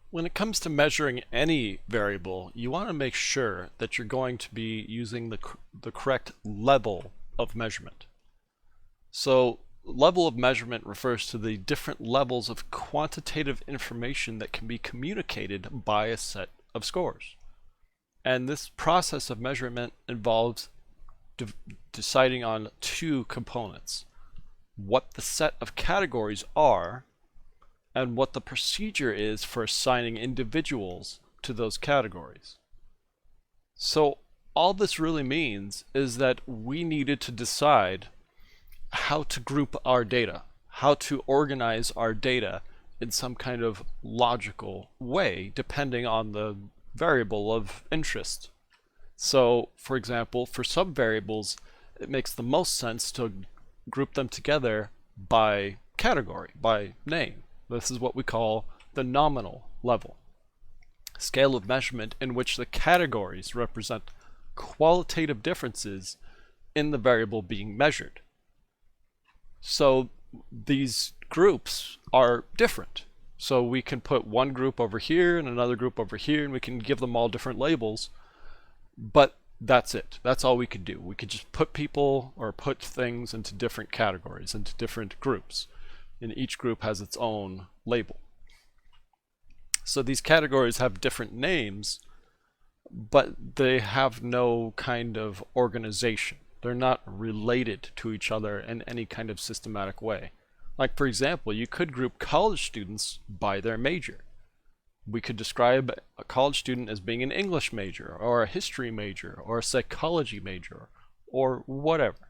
When it comes to measuring any variable, you want to make sure that you're going to be using the correct level of measurement. So level of measurement refers to the different levels of quantitative information that can be communicated by a set of scores. And this process of measurement involves deciding on two components: what the set of categories are and what the procedure is for assigning individuals to those categories. So all this really means is that we needed to decide how to group our data, how to organize our data in some kind of logical way depending on the variable of interest. So for example, for subvariables, it makes the most sense to group them together by category, by name. This is what we call the nominal level, scale of measurement in which the categories represent qualitative differences in the variable being measured. So these groups are different. So we can put one group over here and another group over here, and we can give them all different labels, but that's it. That's all we could do. We could just put people or put things into different categories, into different groups, and each group has its own label. So these categories have different names, but they have no kind of organization. They're not related to each other in any kind of systematic way. Like, for example, you could group college students by their major. We could describe a college student as being an English major, or a history major, or a psychology major, or whatever.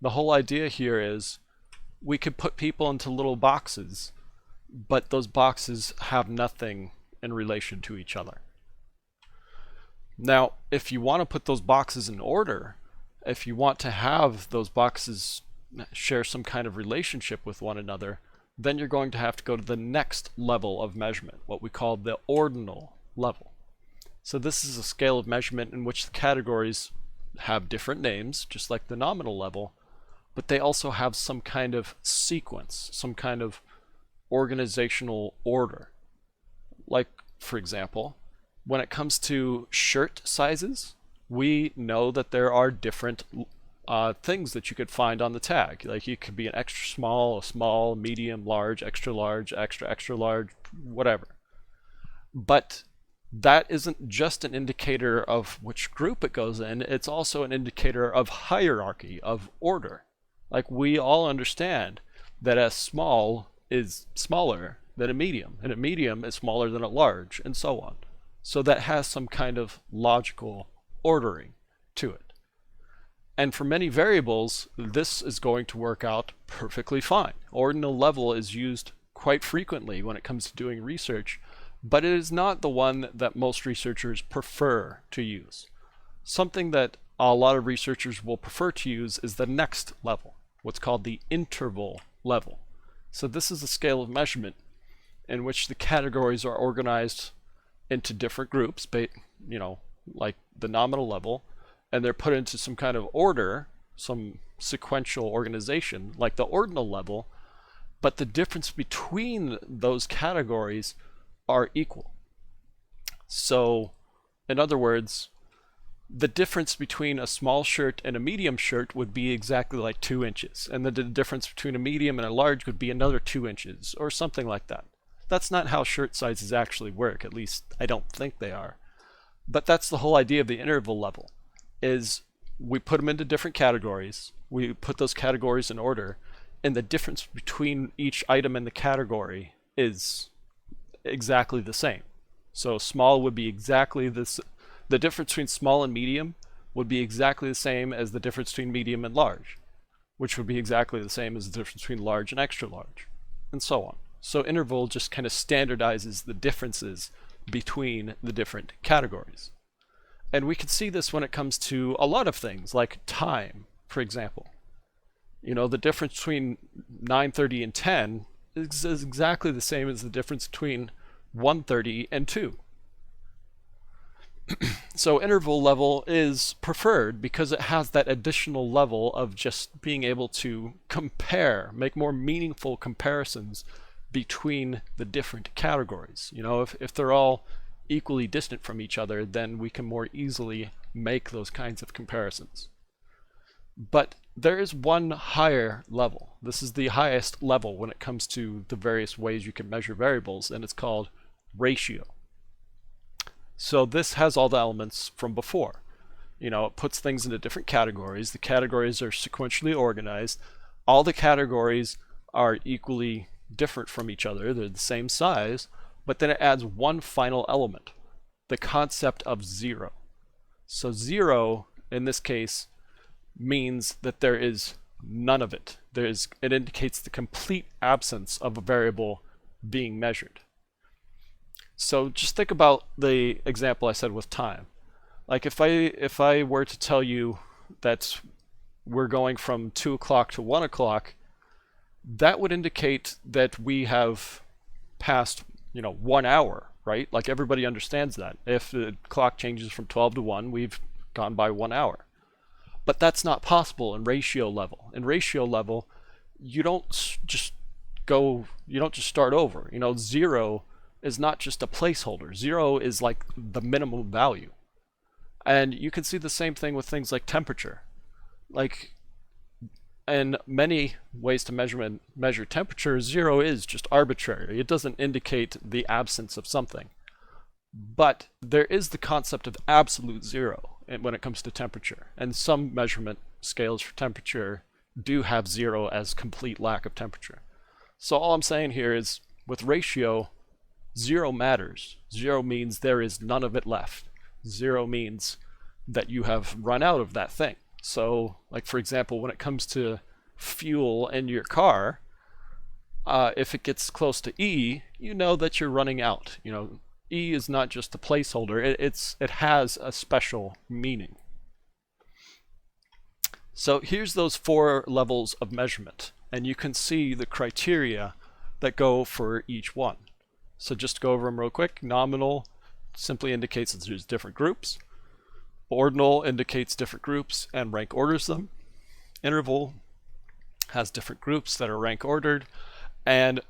The whole idea here is we could put people into little boxes, but those boxes have nothing in relation to each other. Now, if you want to put those boxes in order, if you want to have those boxes share some kind of relationship with one another, then you're going to have to go to the next level of measurement, what we call the ordinal level. So this is a scale of measurement in which the categories have different names, just like the nominal level, but they also have some kind of sequence, some kind of organizational order. Like, for example, when it comes to shirt sizes, we know that there are different things that you could find on the tag. Like, you could be an extra small, a small, medium, large, extra, extra large, whatever. But that isn't just an indicator of which group it goes in, it's also an indicator of hierarchy, of order. Like, we all understand that a small is smaller than a medium, and a medium is smaller than a large, and so on. So that has some kind of logical ordering to it. And for many variables, this is going to work out perfectly fine. Ordinal level is used quite frequently when it comes to doing research, but it is not the one that most researchers prefer to use. Something that a lot of researchers will prefer to use is the next level, what's called the interval level. So this is a scale of measurement in which the categories are organized into different groups, like the nominal level, and they're put into some kind of order, some sequential organization, like the ordinal level, but the difference between those categories are equal. So, in other words, the difference between a small shirt and a medium shirt would be exactly like 2 inches, and the difference between a medium and a large would be another 2 inches, or something like that. That's not how shirt sizes actually work, at least I don't think they are. But that's the whole idea of the interval level, is we put them into different categories, we put those categories in order, and the difference between each item in the category is exactly the same. So small would be exactly this, the difference between small and medium would be exactly the same as the difference between medium and large, which would be exactly the same as the difference between large and extra large, and so on. So interval just kind of standardizes the differences between the different categories. And we can see this when it comes to a lot of things, like time, for example. The difference between 9:30 and 10 is exactly the same as the difference between 1:30 and 2. So interval level is preferred because it has that additional level of just being able to compare, make more meaningful comparisons between the different categories. You know, if they're all equally distant from each other, then we can more easily make those kinds of comparisons. But there is one higher level. This is the highest level when it comes to the various ways you can measure variables, and it's called ratio. So this has all the elements from before. You know, it puts things into different categories. The categories are sequentially organized. All the categories are equally different from each other. They're the same size, but then it adds one final element, the concept of zero. So zero, in this case, means that there is none of it. It indicates the complete absence of a variable being measured. So just think about the example I said with time. Like if I were to tell you that we're going from 2 o'clock to 1 o'clock, that would indicate that we have passed, 1 hour, right? Like everybody understands that. If the clock changes from 12 to 1, we've gone by 1 hour. But that's not possible in ratio level. In ratio level, you don't just start over. Zero is not just a placeholder. Zero is like the minimum value. And you can see the same thing with things like temperature. Like in many ways to measure temperature, zero is just arbitrary. It doesn't indicate the absence of something. But there is the concept of absolute zero when it comes to temperature. And some measurement scales for temperature do have zero as complete lack of temperature. So all I'm saying here is with ratio, zero matters. Zero means there is none of it left. Zero means that you have run out of that thing. So, like for example, when it comes to fuel in your car, if it gets close to E, you know that you're running out. E is not just a placeholder. It has a special meaning. So here's those 4 levels of measurement, and you can see the criteria that go for each one. So just to go over them real quick, nominal simply indicates that there's different groups. Ordinal indicates different groups and rank orders them. Interval has different groups that are rank ordered and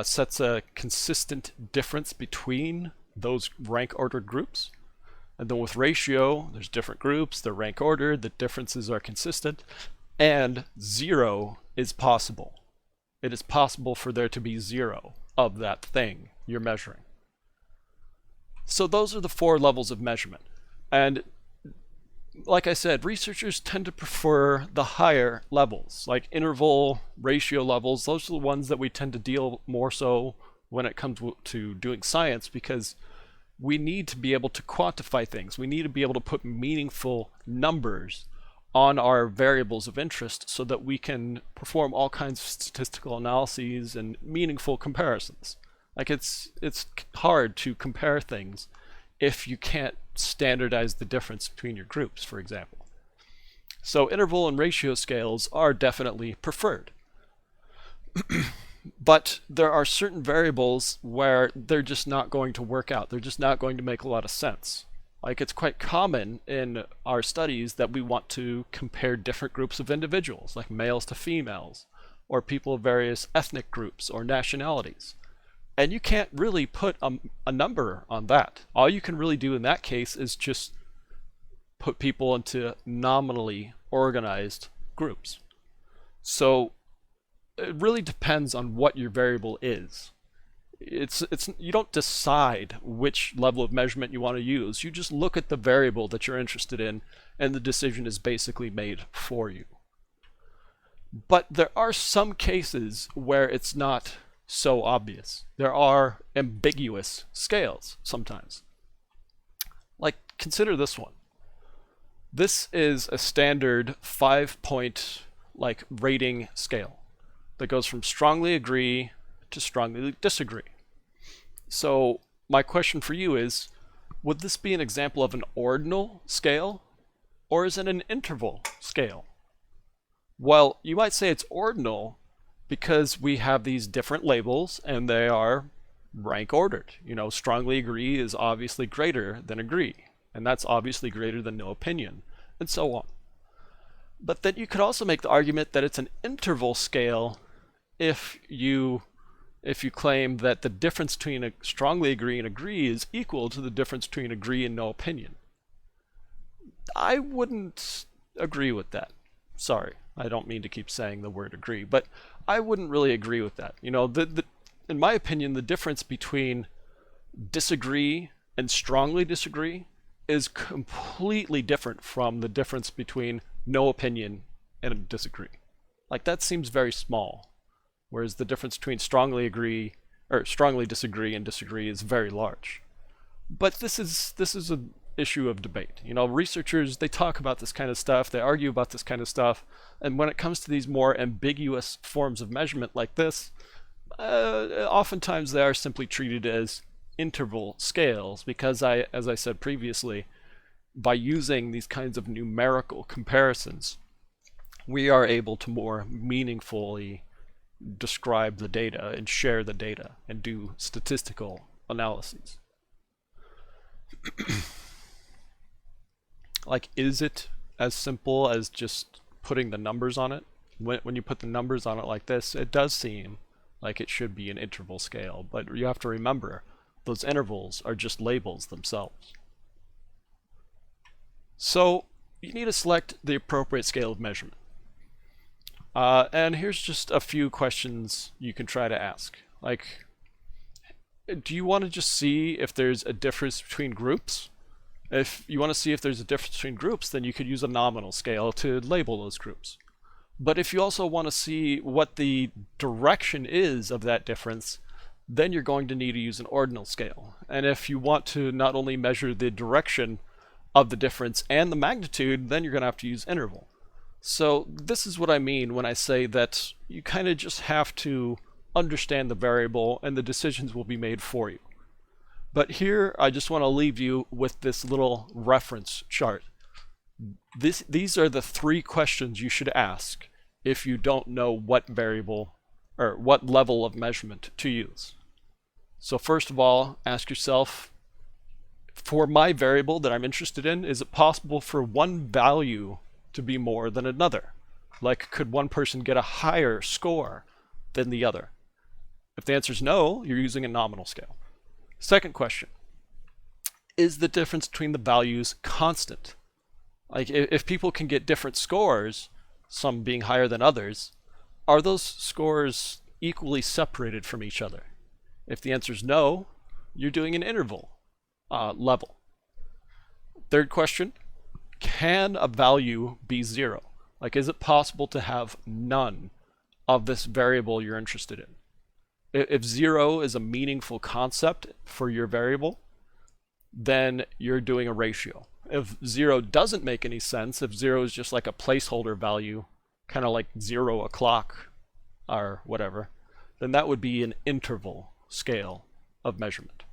sets a consistent difference between those rank ordered groups. And then with ratio, there's different groups, they're rank ordered, the differences are consistent, and zero is possible. It is possible for there to be zero of that thing you're measuring. So those are the 4 levels of measurement. And like I said, researchers tend to prefer the higher levels, like interval, ratio levels. Those are the ones that we tend to deal more so when it comes to doing science, because we need to be able to quantify things. We need to be able to put meaningful numbers on our variables of interest so that we can perform all kinds of statistical analyses and meaningful comparisons. Like it's hard to compare things if you can't standardize the difference between your groups, for example. So interval and ratio scales are definitely preferred. But there are certain variables where they're just not going to work out. They're just not going to make a lot of sense. Like it's quite common in our studies that we want to compare different groups of individuals, like males to females, or people of various ethnic groups or nationalities. And you can't really put a number on that. All you can really do in that case is just put people into nominally organized groups. So it really depends on what your variable is. You don't decide which level of measurement you want to use. You just look at the variable that you're interested in, and the decision is basically made for you. But there are some cases where it's not so obvious. There are ambiguous scales sometimes. Like, consider this one. This is a standard 5-point rating scale that goes from strongly agree to strongly disagree. So my question for you is, would this be an example of an ordinal scale, or is it an interval scale? Well, you might say it's ordinal because we have these different labels and they are rank ordered. You know, strongly agree is obviously greater than agree, and that's obviously greater than no opinion, and so on. But then you could also make the argument that it's an interval scale if you claim that the difference between a strongly agree and agree is equal to the difference between agree and no opinion. I wouldn't agree with that. Sorry, I don't mean to keep saying the word agree, but I wouldn't really agree with that. You know, in my opinion, the difference between disagree and strongly disagree is completely different from the difference between no opinion and disagree. Like, that seems very small, whereas the difference between strongly agree or strongly disagree and disagree is very large. But this is an issue of debate. You know, researchers, they talk about this kind of stuff, they argue about this kind of stuff, and when it comes to these more ambiguous forms of measurement like this, oftentimes they are simply treated as interval scales because, as I said previously, by using these kinds of numerical comparisons, we are able to more meaningfully describe the data and share the data and do statistical analyses. Like, is it as simple as just putting the numbers on it? When you put the numbers on it like this, it does seem like it should be an interval scale, but you have to remember those intervals are just labels themselves. So you need to select the appropriate scale of measurement. And here's just a few questions you can try to ask. Like, do you want to just see if there's a difference between groups? If you want to see if there's a difference between groups, then you could use a nominal scale to label those groups. But if you also want to see what the direction is of that difference, then you're going to need to use an ordinal scale. And if you want to not only measure the direction of the difference and the magnitude, then you're going to have to use interval. So this is what I mean when I say that you kind of just have to understand the variable and the decisions will be made for you. But here I just want to leave you with this little reference chart. These are the 3 questions you should ask if you don't know what variable or what level of measurement to use. So first of all, ask yourself, for my variable that I'm interested in, is it possible for one value to be more than another? Like, could one person get a higher score than the other? If the answer is no, you're using a nominal scale. Second question, is the difference between the values constant? Like, if people can get different scores, some being higher than others, are those scores equally separated from each other? If the answer is no, you're doing an interval level. Third question, can a value be 0? Like, is it possible to have none of this variable you're interested in? If 0 is a meaningful concept for your variable, then you're doing a ratio. If 0 doesn't make any sense, if 0 is just like a placeholder value, kind of like 0 o'clock or whatever, then that would be an interval scale of measurement.